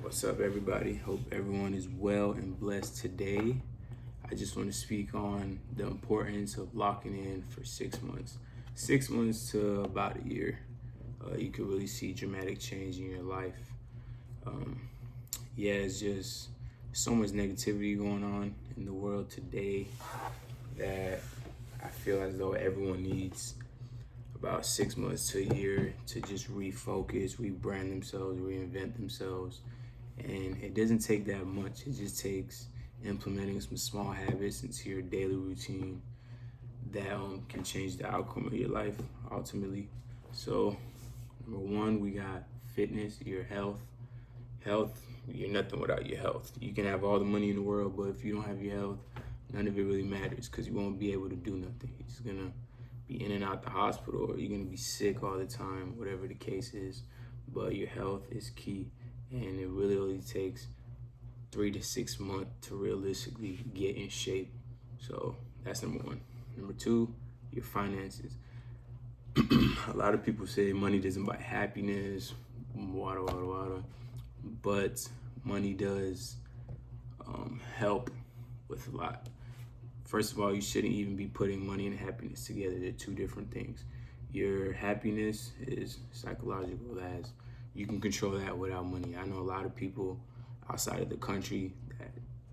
What's up, everybody? Hope everyone is well and blessed today. I just want to speak on the importance of locking in for 6 months. 6 months to about a year. You can really see dramatic change in your life. Um, yeah, it's just so much negativity going on in the world today that I feel as though everyone needs about 6 months to a year to just refocus, rebrand themselves, reinvent themselves. And it doesn't take that much. It just takes implementing some small habits into your daily routine that can change the outcome of your life ultimately. So, number one, we got fitness, your health. Health, you're nothing without your health. You can have all the money in the world, but if you don't have your health, none of it really matters because you won't be able to do nothing. You're just gonna be in and out the hospital, or you're gonna be sick all the time, whatever the case is. But your health is key, and it really only takes 3 to 6 months to realistically get in shape. So that's number one. Number two, your finances. A lot of people say money doesn't buy happiness, wada. But money does help with a lot. First of all, you shouldn't even be putting money and happiness together. They're two different things. Your happiness is psychological, as you can control that without money. I know a lot of people outside of the country that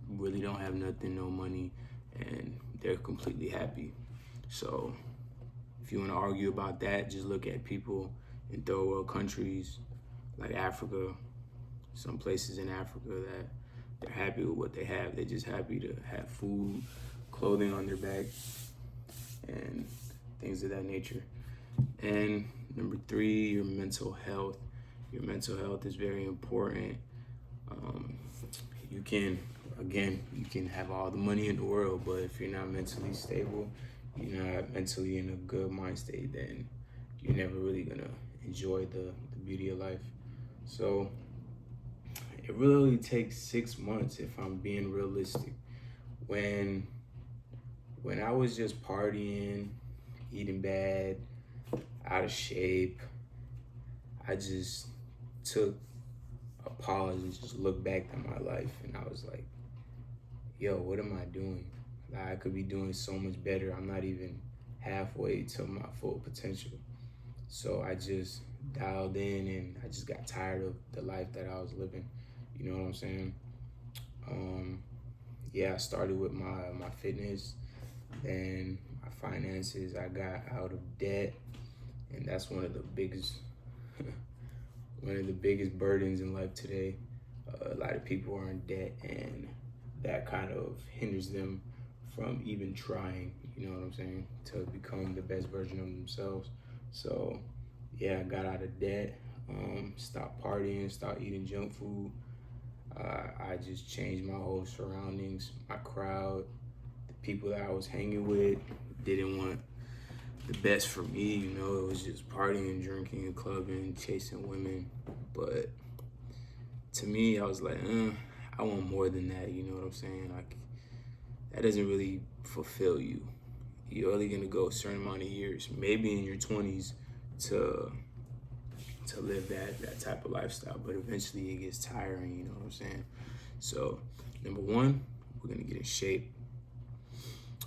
really don't have nothing, no money, and they're completely happy. So if you want to argue about that, just look at people in third world countries like Africa, some places in Africa that they're happy with what they have. They're just happy to have food, clothing on their back, and things of that nature. And number three, your mental health. Your mental health is very important. Um, you can, you can have all the money in the world, but if you're not mentally stable, you're not mentally in a good mind state, then you're never really gonna enjoy the beauty of life. So it really only takes 6 months if I'm being realistic. When I was just partying, eating bad, out of shape, I just took a pause and just looked back at my life, and I was like, yo, what am I doing? Like, I could be doing so much better. I'm not even halfway to my full potential. So I just dialed in, and I just got tired of the life that I was living. You know what I'm saying? Yeah, I started with my fitness, then my finances. I got out of debt, and that's one of the biggest one of the biggest burdens in life today. A lot of people are in debt, and that kind of hinders them from even trying, you know what I'm saying, to become the best version of themselves. So yeah, I got out of debt, stopped partying, stopped eating junk food. I just changed my whole surroundings, my crowd, the people that I was hanging with didn't want the best for me, you know. It was just partying, drinking, clubbing, chasing women. But to me, I was like, I want more than that, you know what I'm saying? Like, that doesn't really fulfill you. You're only gonna go a certain amount of years, maybe in your 20s, to live that type of lifestyle, but eventually it gets tiring, you know what I'm saying? So number one, we're gonna get in shape.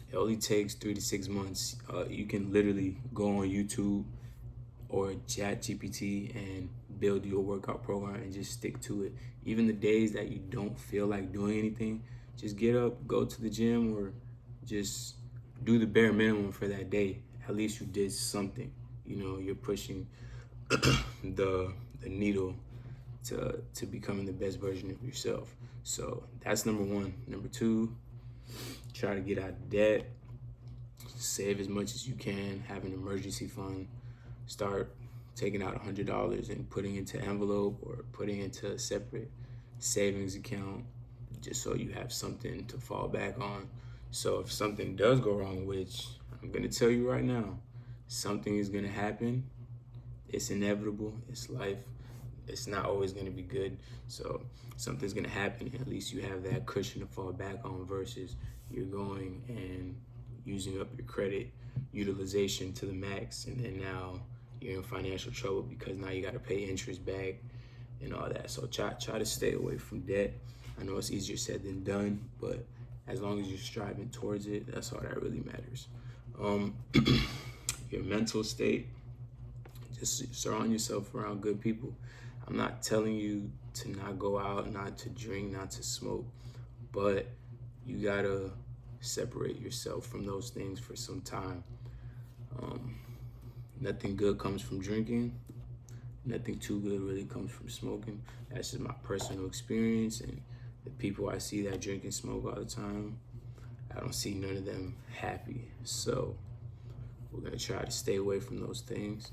It only takes 3 to 6 months. You can literally go on YouTube or Chat GPT and build your workout program and just stick to it. Even the days that you don't feel like doing anything, just get up, go to the gym, or just do the bare minimum for that day. At least you did something. You know, you're pushing the needle to becoming the best version of yourself. So that's number one. Number two, try to get out of debt, save as much as you can, have an emergency fund, start taking out $100 and putting into envelope or putting into a separate savings account, just so you have something to fall back on. So if something does go wrong, which I'm gonna tell you right now, something is gonna happen. It's inevitable. It's life. It's not always gonna be good. So something's gonna happen. At least you have that cushion to fall back on versus you're going and using up your credit utilization to the max, and then now you're in financial trouble because now you got to pay interest back, and all that. So try to stay away from debt. I know it's easier said than done, but as long as you're striving towards it, that's all that really matters. Your mental state, just surround yourself around good people. I'm not telling you to not go out, not to drink, not to smoke, but you gotta separate yourself from those things for some time. Nothing good comes from drinking. Nothing too good really comes from smoking. That's just my personal experience, and the people I see that drink and smoke all the time, I don't see none of them happy. So we're gonna try to stay away from those things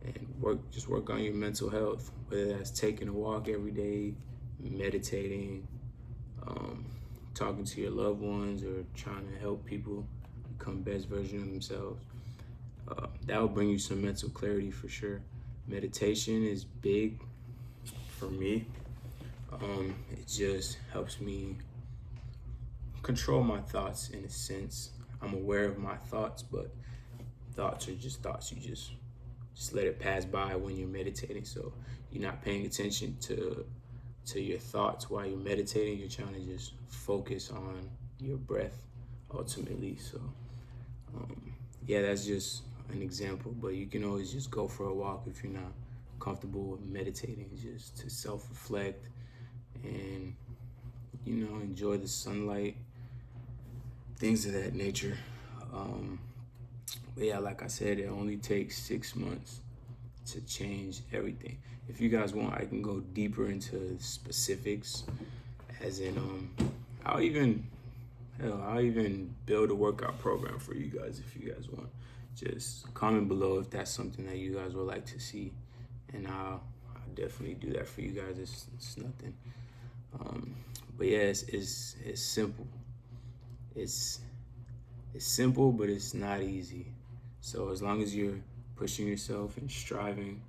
and just work on your mental health, whether that's taking a walk every day, meditating, talking to your loved ones, or trying to help people become best version of themselves. That will bring you some mental clarity for sure. Meditation is big for me. It just helps me control my thoughts in a sense. I'm aware of my thoughts, but thoughts are just thoughts. You just let it pass by when you're meditating. So you're not paying attention to your thoughts while you're meditating. You're trying to just focus on your breath ultimately. So yeah, that's just an example, but you can always just go for a walk if you're not comfortable with meditating, just to self-reflect and enjoy the sunlight, things of that nature. But yeah, like I said, it only takes 6 months to change everything. If you guys want, I can go deeper into specifics, as in I'll even build a workout program for you guys if you guys want. Just comment below if that's something that you guys would like to see, and I'll definitely do that for you guys. It's nothing. But yeah, it's simple. It's simple, but it's not easy. So as long as you're pushing yourself and striving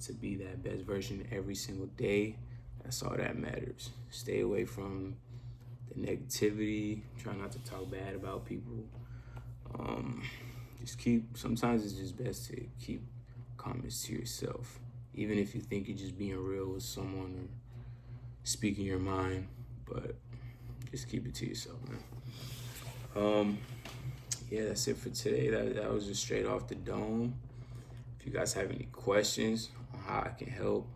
to be that best version every single day, that's all that matters. Stay away from the negativity. Try not to talk bad about people. Sometimes it's just best to keep comments to yourself, even if you think you're just being real with someone or speaking your mind, but just keep it to yourself, man. Yeah, that's it for today. That was just straight off the dome. If you guys have any questions on how I can help,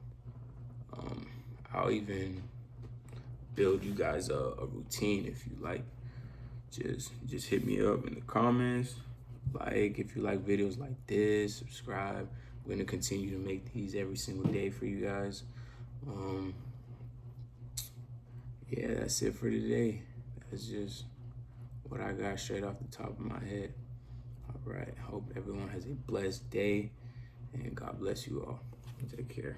I'll even build you guys a routine if you like. Just hit me up in the comments. Like, if you like videos like this, subscribe. We're gonna continue to make these every single day for you guys. Yeah, that's it for today. That's just what I got straight off the top of my head. All right, hope everyone has a blessed day, and God bless you all. Take care.